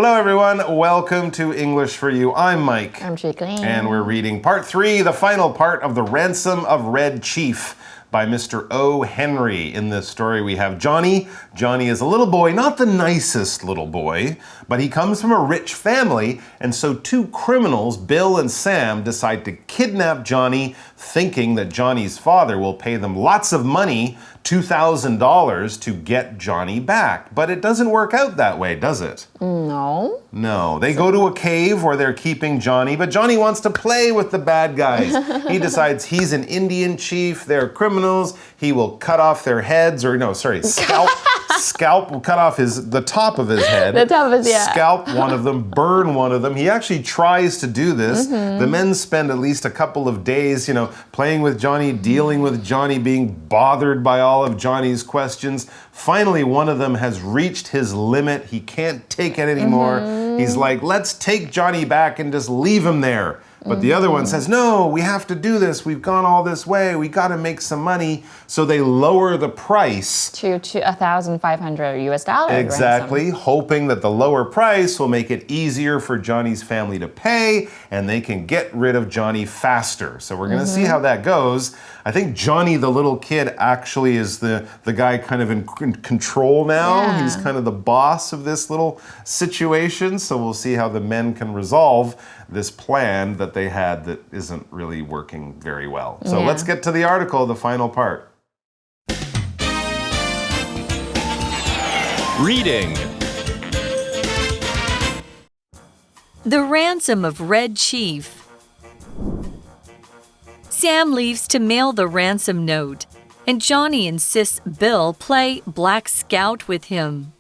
Hello, everyone. Welcome to English for You. I'm Mike. I'm Chickling. And we're reading part 3, the final part of The Ransom of Red Chief by Mr. O. Henry. In this story, we have Johnny. Johnny is a little boy, not the nicest little boy, but he comes from a rich family, and so two criminals, Bill and Sam, decide to kidnap Johnny, thinking that Johnny's father will pay them lots of money, $2,000, to get Johnny back. But it doesn't work out that way, does it? No. No. They go to a cave where they're keeping Johnny, but Johnny wants to play with the bad guys. He decides he's an Indian chief, they're criminals, he will cut off their heads, or no, sorry, scalp, will cut off the top of his head. The top of his, yeah. Scalp one of them, burn one of them. He actually tries to do this. The men spend at least a couple of days, playing with Johnny, dealing with Johnny, being bothered by all of Johnny's questions. Finally, one of them has reached his limit. He can't take it anymore. He's like, let's take Johnny back and just leave him there. But the other one says, no, we have to do this. We've gone all this way. We got to make some money. So they lower the price to $1,500 Exactly, ransom. hoping that the lower price will make it easier for Johnny's family to pay and they can get rid of Johnny faster. So we're going to see how that goes. I think Johnny, the little kid, actually is the guy kind of in control now. Yeah. He's kind of the boss of this little situation. So we'll see how the men can resolve this plan that they had that isn't really working very well. So let's get to the article, the final part. Reading. The Ransom of Red Chief. Sam leaves to mail the ransom note, and Johnny insists Bill play Black Scout with him.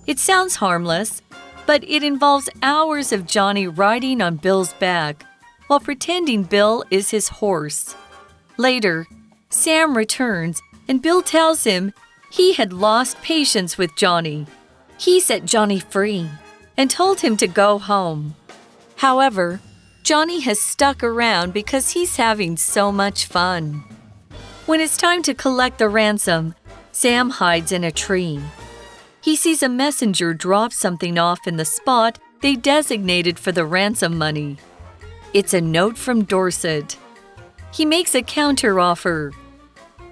It sounds harmless, but it involves hours of Johnny riding on Bill's back while pretending Bill is his horse. Later, Sam returns and Bill tells him he had lost patience with Johnny. He set Johnny free and told him to go home. However, Johnny has stuck around because he's having so much fun. When it's time to collect the ransom, Sam hides in a tree. He sees a messenger drop something off in the spot they designated for the ransom money. It's a note from Dorset. He makes a counteroffer.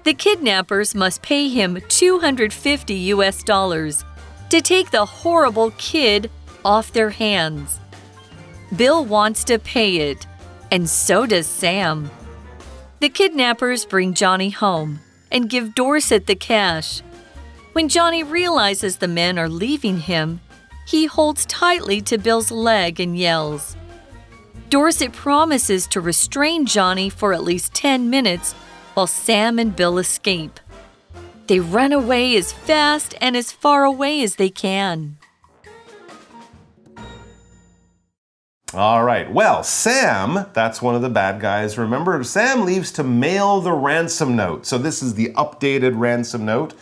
The kidnappers must pay him $250 to take the horrible kid off their hands. Bill wants to pay it, and so does Sam. The kidnappers bring Johnny home and give Dorset the cash. When Johnny realizes the men are leaving him, he holds tightly to Bill's leg and yells. Dorset promises to restrain Johnny for at least 10 minutes while Sam and Bill escape. They run away as fast and as far away as they can. All right. Well, Sam, that's one of the bad guys. Remember, Sam leaves to mail the ransom note. So this is the updated ransom note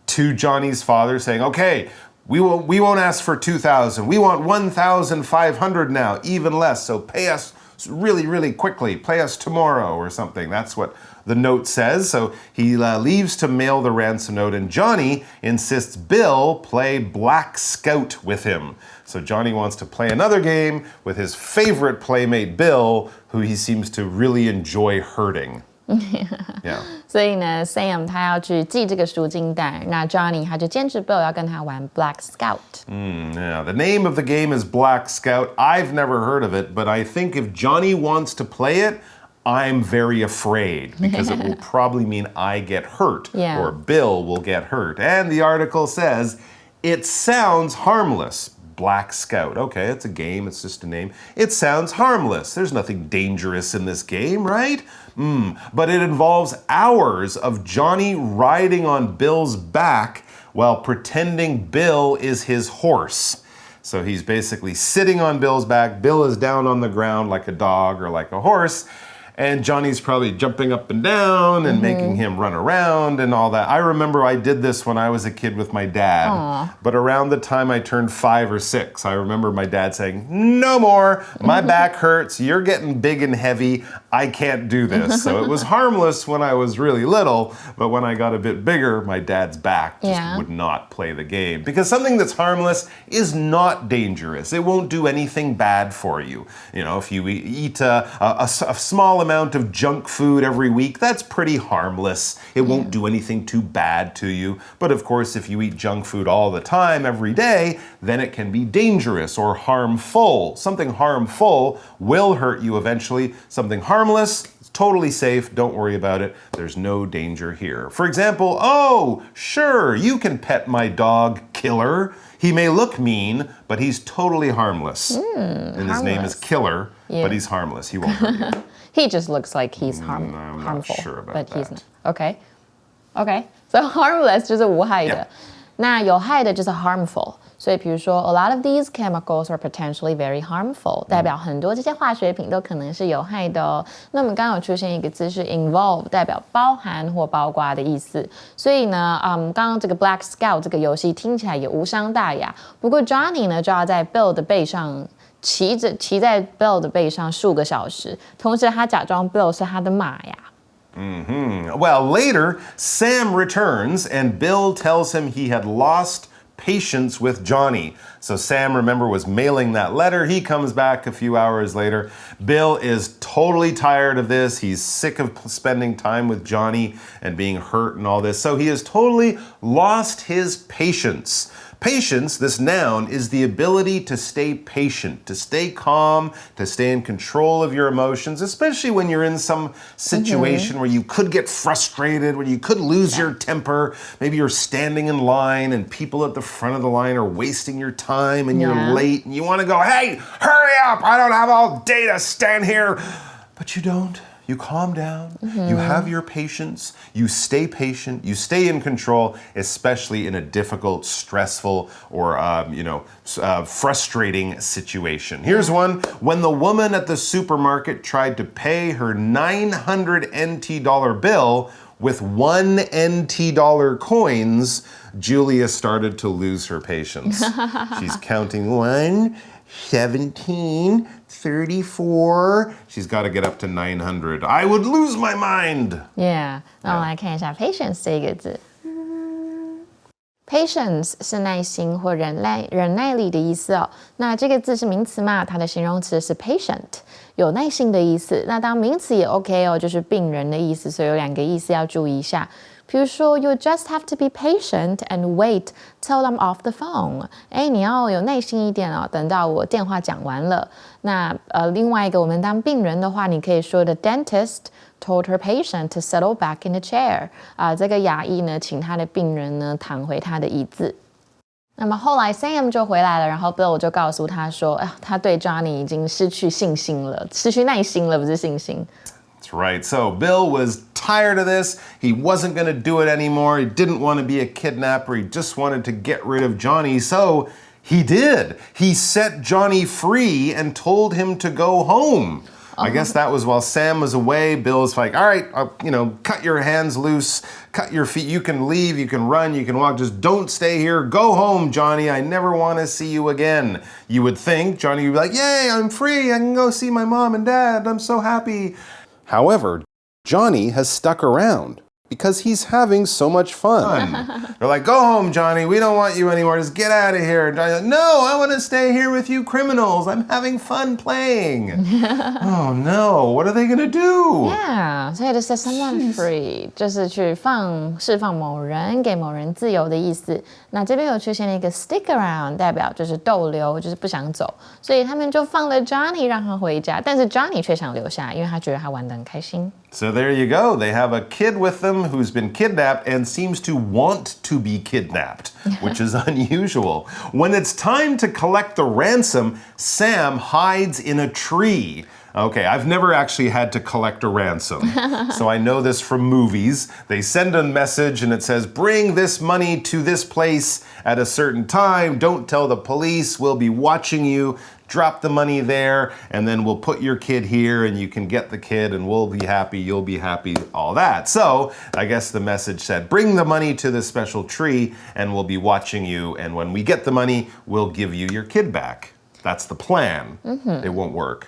to Johnny's father saying, okay, we won't ask for $2,000. We want $1,500 now, even less. So pay us really, really quickly. Pay us tomorrow or something. That's what the note says. So he leaves to mail the ransom note, and Johnny insists Bill play Black Scout with him. So Johnny wants to play another game with his favorite playmate Bill, who he seems to really enjoy hurting. Yeah. 所以呢 Sam 他要去寄这个赎金单，那 Johnny 他就坚持 Bill 要跟他玩 Black Scout. Yeah, the name of the game is Black Scout. I've never heard of it, but I think if Johnny wants to play it, I'm very afraid because it will probably mean I get hurt or Bill will get hurt. And the article says, it sounds harmless. Black Scout. Okay, it's a game. It's just a name. It sounds harmless. There's nothing dangerous in this game, right? But it involves hours of Johnny riding on Bill's back while pretending Bill is his horse. So he's basically sitting on Bill's back. Bill is down on the ground like a dog or like a horse. And Johnny's probably jumping up and down and making him run around and all that. I remember I did this when I was a kid with my dad. Aww. But around the time I turned 5 or 6, I remember my dad saying, no more, my back hurts, you're getting big and heavy, I can't do this. So it was harmless when I was really little, but when I got a bit bigger, my dad's back just would not play the game. Because something that's harmless is not dangerous. It won't do anything bad for you. You know, if you eat a small amount of junk food every week, that's pretty harmless. It won't do anything too bad to you. But of course, if you eat junk food all the time, every day, then it can be dangerous or harmful. Something harmful will hurt you eventually. Something harmless, totally safe, don't worry about it. There's no danger here. For example, oh, sure, you can pet my dog, Killer. He may look mean, but he's totally harmless. And his name is Killer, but he's harmless. He won't hurt you. He just looks like he's I'm harmful, not sure about but that. he's not. Okay. So harmless 就是无害的。那有害的就是 harmful。所以比如说 a lot of these chemicals are potentially very harmful， 代表很多这些化学品都可能是有害的哦。那我们刚刚有出现一个字是 involve， 代表包含或包括的意思。所以呢，刚刚这个 Black Scout 这个游戏听起来也无伤大雅。不过 Johnny 呢就要在 Bill 的背上骑在 Bill 的背上数个小时，同时他假装 Bill 是他的马呀。Well, later, Sam returns and Bill tells him he had lost patience with Johnny. So Sam, remember, was mailing that letter. He comes back a few hours later. Bill is totally tired of this. He's sick of spending time with Johnny and being hurt and all this. So he has totally lost his patience. Patience, this noun, is the ability to stay patient, to stay calm, to stay in control of your emotions, especially when you're in some situation where you could get frustrated, where you could lose your temper. Maybe you're standing in line and people at the front of the line are wasting your time and you're late and you want to go, hey, hurry up, I don't have all day to stand here. But you don't. You calm down, you have your patience, you stay patient, you stay in control, especially in a difficult, stressful, or frustrating situation. Here's one. When the woman at the supermarket tried to pay her $900 NT bill with $1 NT coins, Julia started to lose her patience. She's counting 1, 17, 34. She's got to get up to 900. I would lose my mind. Yeah. 那我们来看一下 patience 这个字。Patience 是耐心或忍耐力的意思哦。那这个字是名词嘛？它的形容词是 patient， 有耐心的意思。那当名词也 OK 哦，就是病人的意思。所以有2个意思要注意一下。比如说 ，You just have to be patient and wait till I'm off the phone。你要有耐心一点哦，等到我电话讲完了。那另外一个，我们当病人的话，你可以说 The dentist told her patient to settle back in the chair。这个牙医呢，请他的病人呢躺回他的椅子。那么后来 Sam 就回来了，然后 Bill 就告诉他说，他对 Johnny 已经失去信心了，失去耐心了，不是信心。That's right. So Bill was tired of this. He wasn't going to do it anymore. He didn't want to be a kidnapper. He just wanted to get rid of Johnny. So he did. He set Johnny free and told him to go home. I guess that was while Sam was away. Bill's like, all right, cut your hands loose, cut your feet. You can leave, you can run, you can walk. Just don't stay here. Go home, Johnny. I never want to see you again. You would think Johnny would be like, yay, I'm free. I can go see my mom and dad. I'm so happy. However, Johnny has stuck around because he's having so much fun. They're like, go home, Johnny. We don't want you anymore. Just get out of here. And Johnny's like, no, I want to stay here with you criminals. I'm having fun playing. Oh, no. What are they going to do? Yeah, 所以to set someone free 就是去释放某人，给某人自由的意思。那这边有出现了一个 stick around， 代表就是逗留，就是不想走。所以他们就放了 Johnny 让他回家，但是 Johnny 却想留下，因为他觉得他玩得很开心。So there you go. They have a kid with them who's been kidnapped and seems to want to be kidnapped, which is unusual. When it's time to collect the ransom, Sam hides in a tree. Okay, I've never actually had to collect a ransom, so I know this from movies. They send a message and it says, bring this money to this place at a certain time. Don't tell the police. We'll be watching you. drop the money there, and then we'll put your kid here, and you can get the kid, and we'll be happy, you'll be happy, all that. So I guess the message said, bring the money to this special tree, and we'll be watching you, and when we get the money, we'll give you your kid back. That's the plan. It won't work.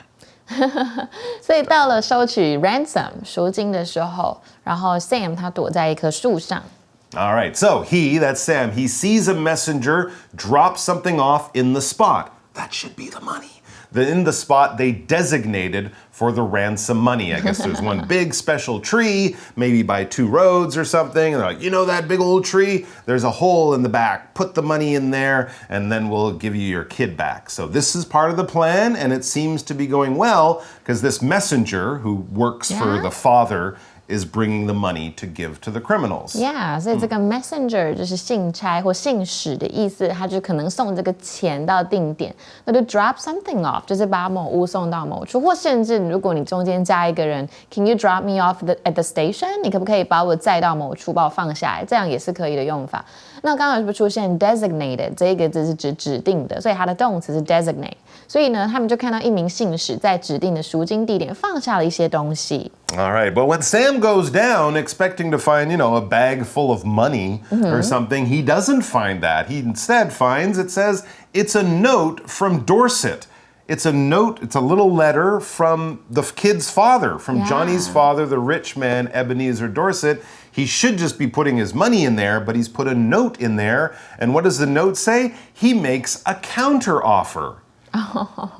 所以到了收取 ransom 赎金的时候，然后 Sam 他躲在一棵树上。All right, so that's Sam, he sees a messenger drop something off in the spot. That should be the money. In the spot they designated for the ransom money. I guess there's one big special tree, maybe by 2 roads or something. And they're like, you know that big old tree? There's a hole in the back. Put the money in there, and then we'll give you your kid back. So this is part of the plan, and it seems to be going well because this messenger who works for the father is bringing the money to give to the criminals. Yeah, 所以这个 messenger 就是信差或信使的意思，他就可能送这个钱到定点，那就 drop something off， 就是把某物送到某处，或甚至如果你中间加一个人 ，Can you drop me off at the station？ 你可不可以把我载到某处，把我放下来？这样也是可以的用法。那刚刚是不是出现 designated 这一个字是指指定的，所以它的动词是 designate。所以呢，他们就看到一名信使在指定的赎金地点放下了一些东西。All right, but when Sam goes down expecting to find, a bag full of money or something, he doesn't find that. He instead finds, it says, it's a note from Dorset. It's a note, it's a little letter from the kid's father, from Johnny's father, the rich man, Ebenezer Dorset. He should just be putting his money in there, but he's put a note in there. And what does the note say? He makes a counter offer.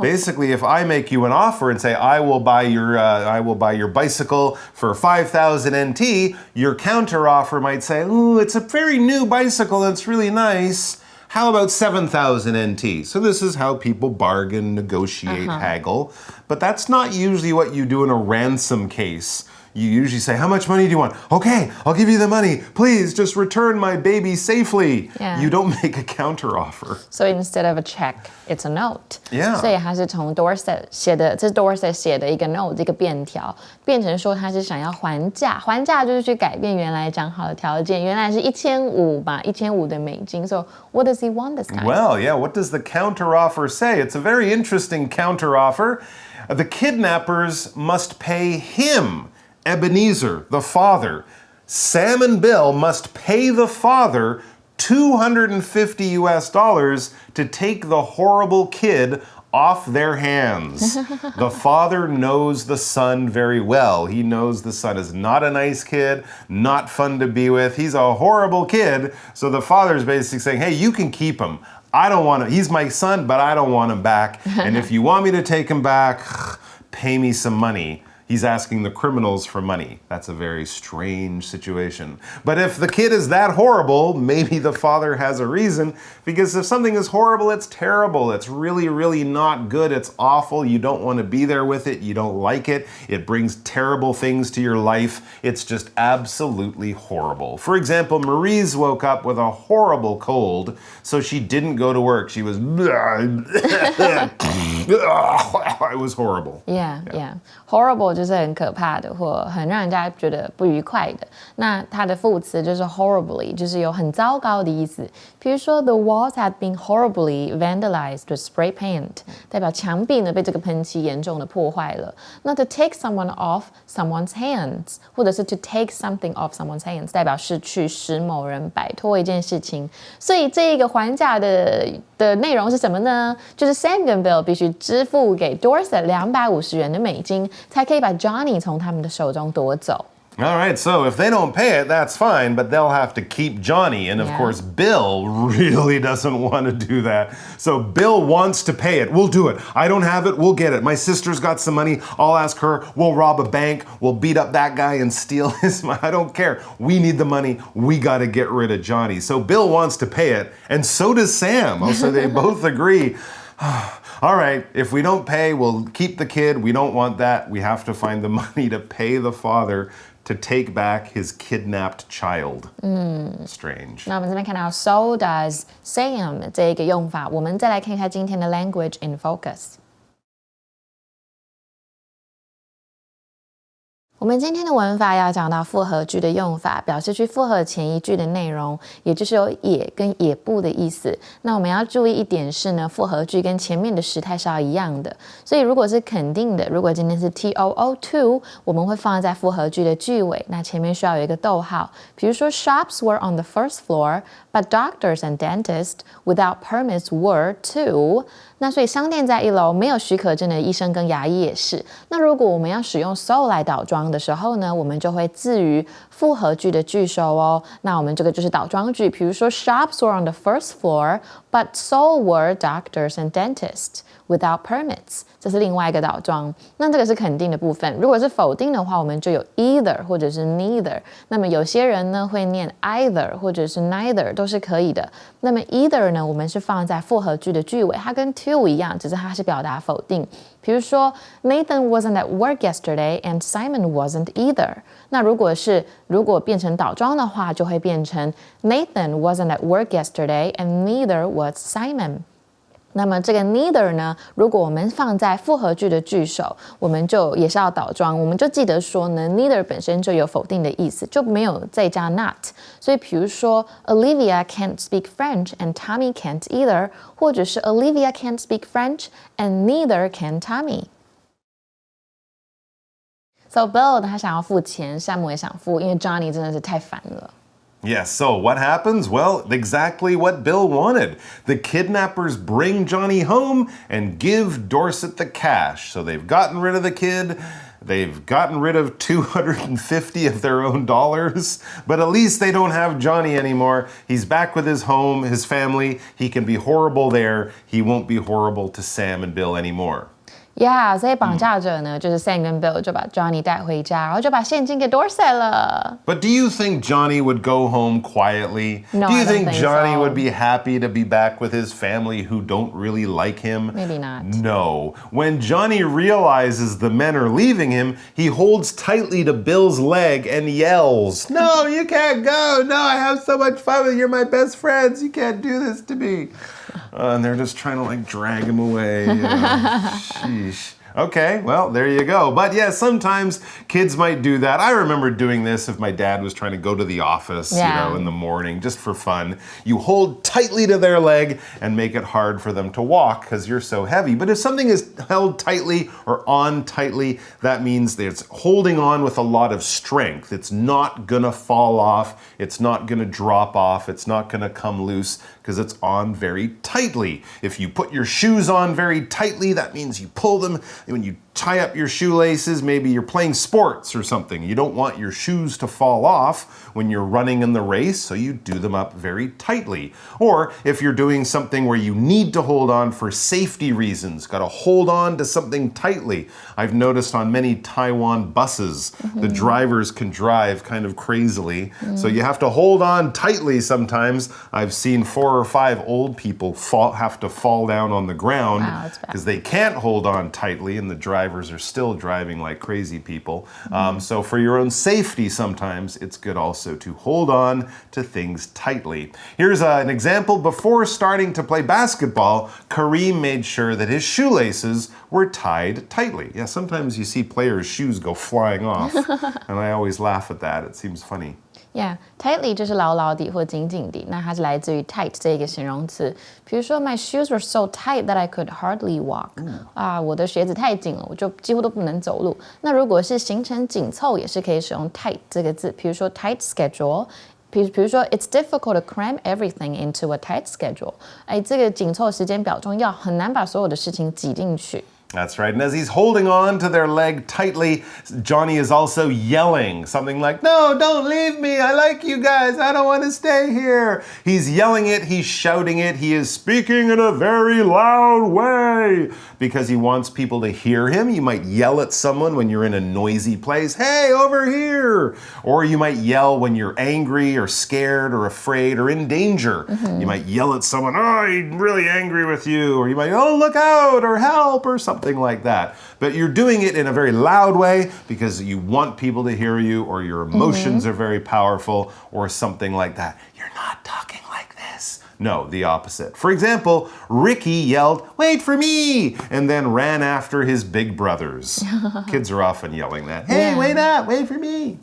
Basically, if I make you an offer and say, I will buy your bicycle for 5,000 NT, your counter offer might say, ooh, it's a very new bicycle, it's really nice. How about 7,000 NT? So this is how people bargain, negotiate, haggle. But that's not usually what you do in a ransom case. You usually say, how much money do you want? Okay, I'll give you the money. Please just return my baby safely. Yeah. You don't make a counter offer. So instead of a check, it's a note. Yeah. 所以他是从 Dorset 写的，这是 Dorset 写的一个 note， 一个便条，变成说他是想要还价，还价就是去改变原来讲好的条件，原来是1500嘛，1500的美金。So what does he want this time? Well, yeah, what does the counter offer say? It's a very interesting counter offer. The kidnappers must pay him, Ebenezer, the father. Sam and Bill must pay the father $250 to take the horrible kid off their hands. The father knows the son very well. He knows the son is not a nice kid, not fun to be with. He's a horrible kid. So the father's basically saying, hey, you can keep him. I don't want him. He's my son, but I don't want him back. And if you want me to take him back, pay me some money. He's asking the criminals for money. That's a very strange situation. But if the kid is that horrible, maybe the father has a reason, because if something is horrible, it's terrible. It's really, really not good. It's awful. You don't want to be there with it. You don't like it. It brings terrible things to your life. It's just absolutely horrible. For example, Maurice woke up with a horrible cold, so she didn't go to work. She was... It was horrible. Yeah. Horrible 就是很可怕的，或很让人家觉得不愉快的。那它的副词就是 horribly， 就是有很糟糕的意思。比如说 The walls had been horribly vandalized with spray paint， 代表墙壁呢被这个喷漆严重的破坏了。那 to take someone off someone's hands， 或者是 to take something off someone's hands， 代表是去使某人摆脱一件事情。所以这一个还价的内容是什么呢？就是 Sam 跟 Bill 必须支付给 Dorset 250元的美金，才可以把 Johnny 从他们的手中夺走。All right, so if they don't pay it, that's fine, but they'll have to keep Johnny. And of course, Bill really doesn't want to do that. So Bill wants to pay it. We'll do it. I don't have it. We'll get it. My sister's got some money. I'll ask her. We'll rob a bank. We'll beat up that guy and steal his money. I don't care. We need the money. We got to get rid of Johnny. So Bill wants to pay it, and so does Sam. So they both agree. All right, if we don't pay, we'll keep the kid. We don't want that. We have to find the money to pay the father to take back his kidnapped child. Strange. 那我们这边看到 so does Sam 这一个用法，我们再来看一下今天的 language in focus. 我们今天的文法要讲到复合句的用法，表示去复合前一句的内容，也就是有也跟也不的意思。那我们要注意一点是呢，复合句跟前面的时态是要一样的。所以如果是肯定的，如果今天是 too， 我们会放在复合句的句尾，那前面需要有一个逗号。比如说 Shops were on the first floor, but doctors and dentists without permits were too. 那所以商店在1楼，没有许可证的医生跟牙医也是。那如果我们要使用 so 来倒装的时候呢，我们就会置于复合句的句首哦。那我们这个就是倒装句，比如说 Shops were on the first floor, but so were doctors and dentists without permits. 这是另外一个倒装。那这个是肯定的部分。如果是否定的话，我们就有 either 或者是 neither。那么有些人呢会念 either 或者是 neither 都是可以的。那么 either 呢，我们是放在复合句的句尾，它跟 to 一样，只是它是表达否定。比如说 Nathan wasn't at work yesterday and Simon wasn't either. 那如果变成倒装的话，就会变成 Nathan wasn't at work yesterday and neither was Simon. 那么这个 neither 呢，如果我们放在复合句的句首，我们就也是要倒装，我们就记得说呢 neither 本身就有否定的意思，就没有再加 not。所以比如说 Olivia can't speak French and Tommy can't either， 或者是 Olivia can't speak French and neither can Tommy。So Bill 他想要付钱，山姆也想付，因为 Johnny 真的是太烦了。Yes, so what happens? Well, exactly what Bill wanted. The kidnappers bring Johnny home and give Dorset the cash. So they've gotten rid of the kid. They've gotten rid of 250 of their own dollars, but at least they don't have Johnny anymore. He's back with his home, his family. He can be horrible there. He won't be horrible to Sam and Bill anymore.Yeah, 所以绑架者呢，就是 Sam 跟 Bill 就把 Johnny 带回家，然后就把现金给 Dorset 了。But do you think Johnny would go home quietly? No, do you I don't think think Johnny so. would be happy to be back with his family who don't really like him? Maybe not. No. When Johnny realizes the men are leaving him, he holds tightly to Bill's leg and yells, "No, you can't go. No, I have so much fun with you. You're my best friends. You can't do this to me." And they're just trying to drag him away. Sheesh. Okay, well, there you go. But yeah, sometimes kids might do that. I remember doing this if my dad was trying to go to the office, in the morning, just for fun. You hold tightly to their leg and make it hard for them to walk because you're so heavy. But if something is held tightly or on tightly, that means that it's holding on with a lot of strength. It's not gonna fall off. It's not gonna drop off. It's not gonna come loose because it's on very tightly. If you put your shoes on very tightly, that means you pull them. When you tie up your shoelaces, maybe you're playing sports or something. You don't want your shoes to fall off when you're running in the race, so you do them up very tightly. Or if you're doing something where you need to hold on for safety reasons, got to hold on to something tightly. I've noticed on many Taiwan buses, the drivers can drive kind of crazily, so you have to hold on tightly sometimes. I've seen 4 or 5 old people have to fall down on the ground because they can't hold on tightly, and the drivers are still driving like crazy people. So for your own safety, sometimes it's good also to hold on to things tightly. Here's an example. Before starting to play basketball, Kareem made sure that his shoelaces were tied tightly. Yeah, sometimes you see players' shoes go flying off, and I always laugh at that. It seems funny.Yeah, tightly 就是牢牢地或紧紧地，那它是来自于 tight 这一个形容词。比如说 My shoes were so tight that I could hardly walk. 我的鞋子太紧了，我就几乎都不能走路。那如果是形成紧凑，也是可以使用 tight 这个字。比如说 tight schedule。比如说 It's difficult to cram everything into a tight schedule. 这个紧凑时间表中要很难把所有的事情挤进去。That's right. And as he's holding on to their leg tightly, Johnny is also yelling something like, "No, don't leave me. I like you guys. I don't want to stay here." He's yelling it. He's shouting it. He is speaking in a very loud way because he wants people to hear him. You might yell at someone when you're in a noisy place, "Hey, over here." Or you might yell when you're angry or scared or afraid or in danger. You might yell at someone, "Oh, I'm really angry with you." Or you might, "Oh, look out," or "Help," or something like that. But you're doing it in a very loud way because you want people to hear you, or your emotions are very powerful, or something like that. You're not talking like this. No, the opposite. For example, Ricky yelled, "Wait for me!" and then ran after his big brothers. Kids are often yelling that. Hey, wait up, wait for me.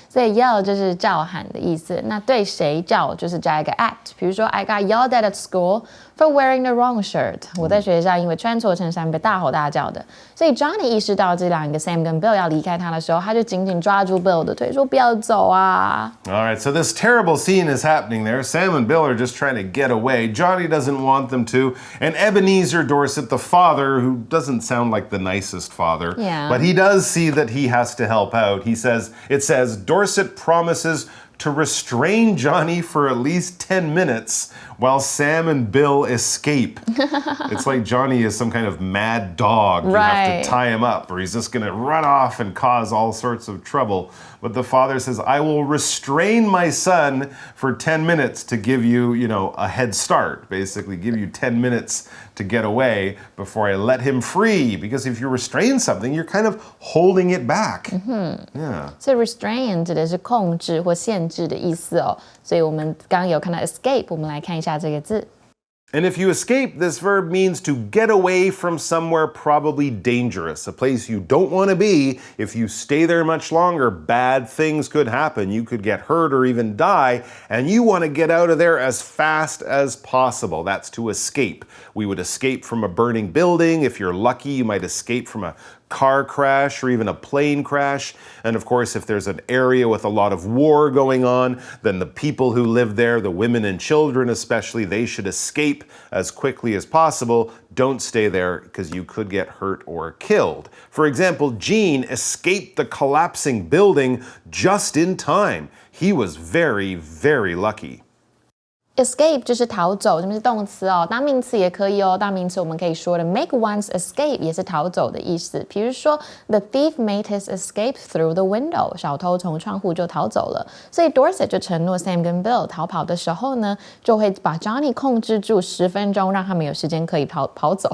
所以 yell 就是叫喊的意思。那对谁叫就是加一个 at。比如说 I got yelled at school for wearing the wrong shirt. 我在学校因为穿错衬衫被大吼大叫的。所以 Johnny 意识到这两个 Sam 跟 Bill 要离开他的时候，他就紧紧抓住 Bill 的腿说不要走啊。All right, so this terrible scene is happening there. Sam and Bill are just trying to get away. Johnny doesn't want them to. And Ebenezer Dorset, the father, who doesn't sound like the nicest father, but he does see that he has to help out. It says, Dorset promises to restrain Johnny for at least 10 minutes while Sam and Bill escape. It's like Johnny is some kind of mad dog. You have to tie him up or he's just going to run off and cause all sorts of trouble. But the father says, I will restrain my son for 10 minutes to give you, a head start. Basically, give you 10 minutes to get away before I let him free. Because if you restrain something, you're kind of holding it back. Yeah. 所以 restrain 指的是控制或限制的意思哦。所以我们刚刚有看到 escape， 我们来看一下这个字。And if you escape, this verb means to get away from somewhere probably dangerous, a place you don't want to be. If you stay there much longer, bad things could happen. You could get hurt or even die, and you want to get out of there as fast as possible. That's to escape. We would escape from a burning building. If you're lucky, you might escape from a car crash or even a plane crash. And of course, if there's an area with a lot of war going on, then the people who live there, the women and children especially, they should escape as quickly as possible. Don't stay there because you could get hurt or killed. For example, Gene escaped the collapsing building just in time. He was very, very lucky. Escape 就是逃走，这边是动词哦，当名词也可以哦。当名词我们可以说的 make one's escape 也是逃走的意思。比如说 The thief made his escape through the window， 小偷从窗户就逃走了。所以 Dorset 就承诺 Sam 跟 Bill 逃跑的时候呢，就会把 Johnny 控制住10分钟，让他们有时间可以跑走。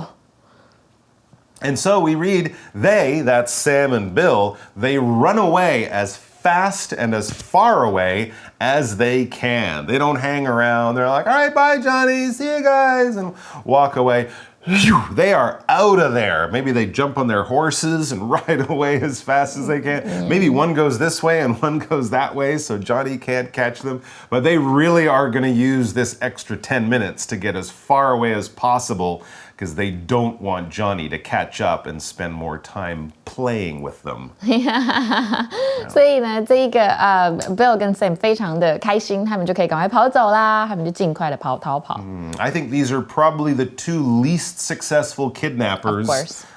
And so we read, that's Sam and Bill, they run away as fast and as far away as they can. They don't hang around. They're like, all right, bye, Johnny. See you guys. And walk away. Phew, they are out of there. Maybe they jump on their horses and ride away as fast as they can. Maybe one goes this way and one goes that way, so Johnny can't catch them. But they really are going to use this extra 10 minutes to get as far away as possible because they don't want Johnny to catch up and spend more time playing with them. 所以呢，这一个Bill 跟 Sam 非常的开心，他们就可以赶快跑走啦，他们就尽快的逃跑。I think these are probably the two least successful kidnappers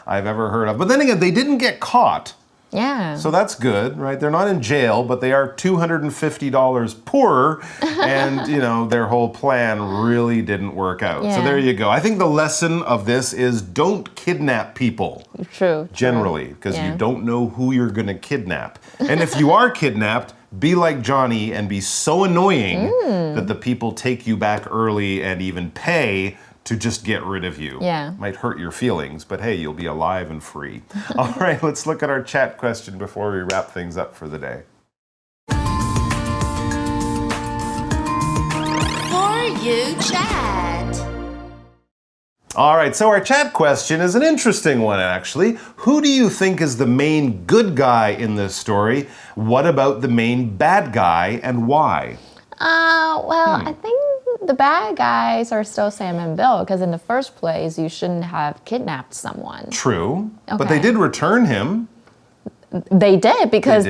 I've ever heard of. But then again, they didn't get caught. Yeah. So that's good, right? They're not in jail, but they are $250 poorer, and, their whole plan really didn't work out. So there you go. I think the lesson of this is don't kidnap people. True. Generally, because you don't know who you're going to kidnap. And if you are kidnapped, be like Johnny and be so annoying that the people take you back early and even pay to just get rid of you. Might hurt your feelings, but hey, you'll be alive and free. All right, let's look at our chat question before we wrap things up for the day. For You Chat. All right, so our chat question is an interesting one, actually. Who do you think is the main good guy in this story? What about the main bad guy and why? I think the bad guys are still Sam and Bill because in the first place, you shouldn't have kidnapped someone. True, but they did return him. They did because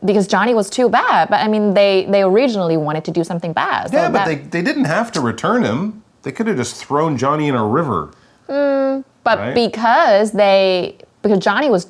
because Johnny was too bad. But I mean, they originally wanted to do something bad. So but they didn't have to return him. They could have just thrown Johnny in a river. But because Johnny was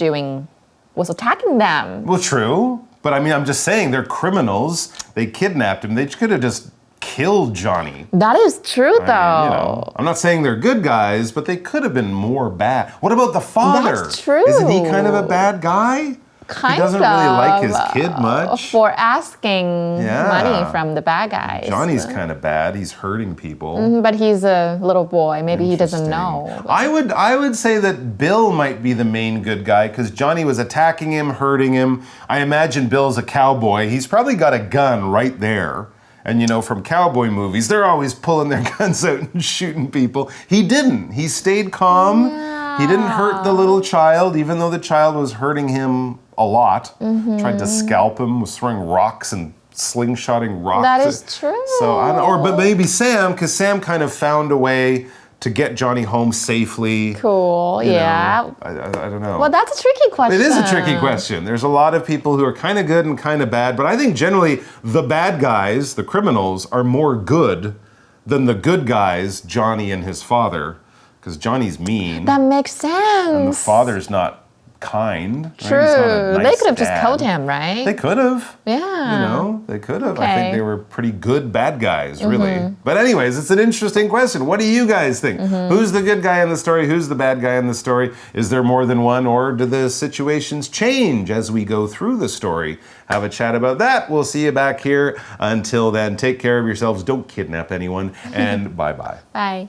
attacking them. Well, true. But I mean, I'm just saying they're criminals. They kidnapped him. They could have just killed Johnny. That is true, though. I'm not saying they're good guys, but they could have been more bad. What about the father? That's true. Isn't he kind of a bad guy? He doesn't really like his kid much. For asking money from the bad guys. Johnny's kind of bad. He's hurting people. But he's a little boy. Maybe he doesn't know. I would say that Bill might be the main good guy because Johnny was attacking him, hurting him. I imagine Bill's a cowboy. He's probably got a gun right there. And from cowboy movies, they're always pulling their guns out and shooting people. He didn't. He stayed calm. Yeah. He didn't hurt the little child, even though the child was hurting him a lot. Tried to scalp him, was throwing rocks and slingshotting rocks. That is true. So but maybe Sam, because Sam kind of found a way to get Johnny home safely. Cool, yeah. I don't know. Well, that's a tricky question. It is a tricky question. There's a lot of people who are kind of good and kind of bad, but I think generally the bad guys, the criminals, are more good than the good guys, Johnny and his father, because Johnny's mean. That makes sense. And the father's not kind. True. Right? He's not a nice they could have dad. just killed him, right? They could have. Yeah. They could have. Okay. I think they were pretty good bad guys, really. But anyways, it's an interesting question. What do you guys think? Who's the good guy in the story? Who's the bad guy in the story? Is there more than one, or do the situations change as we go through the story? Have a chat about that. We'll see you back here. Until then, take care of yourselves. Don't kidnap anyone. And bye-bye. Bye.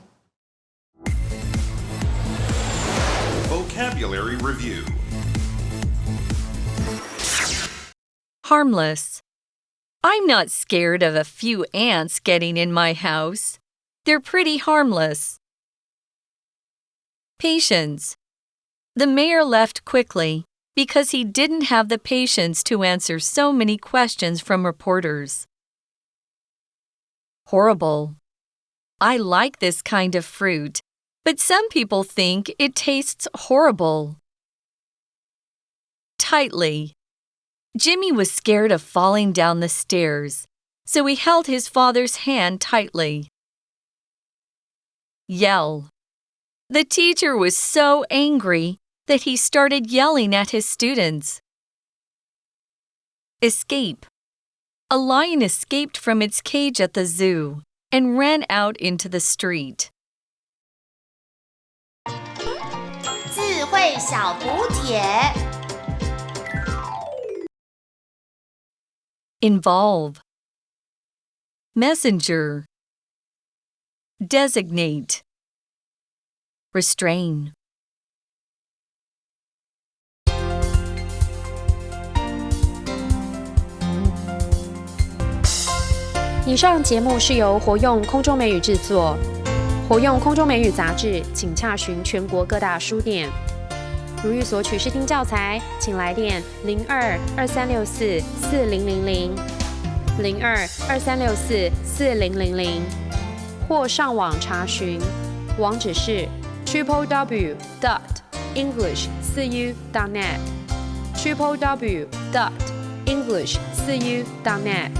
Vocabulary Review. Harmless. I'm not scared of a few ants getting in my house. They're pretty harmless. Patience. The mayor left quickly because he didn't have the patience to answer so many questions from reporters. Horrible. I like this kind of fruit, but some people think it tastes horrible. Tightly. Jimmy was scared of falling down the stairs, so he held his father's hand tightly. Yell. The teacher was so angry that he started yelling at his students. Escape. A lion escaped from its cage at the zoo and ran out into the street. 智慧小补帖 Involve. Messenger. Designate. Restrain. 以上节目是由活用空中美语制作，活用空中美语杂志，请洽询全国各大书店。如欲索取试听教材，请来电02-2364-4000 02-2364-4000，或上网查询，网址是 www.english4u.net www.english4u.net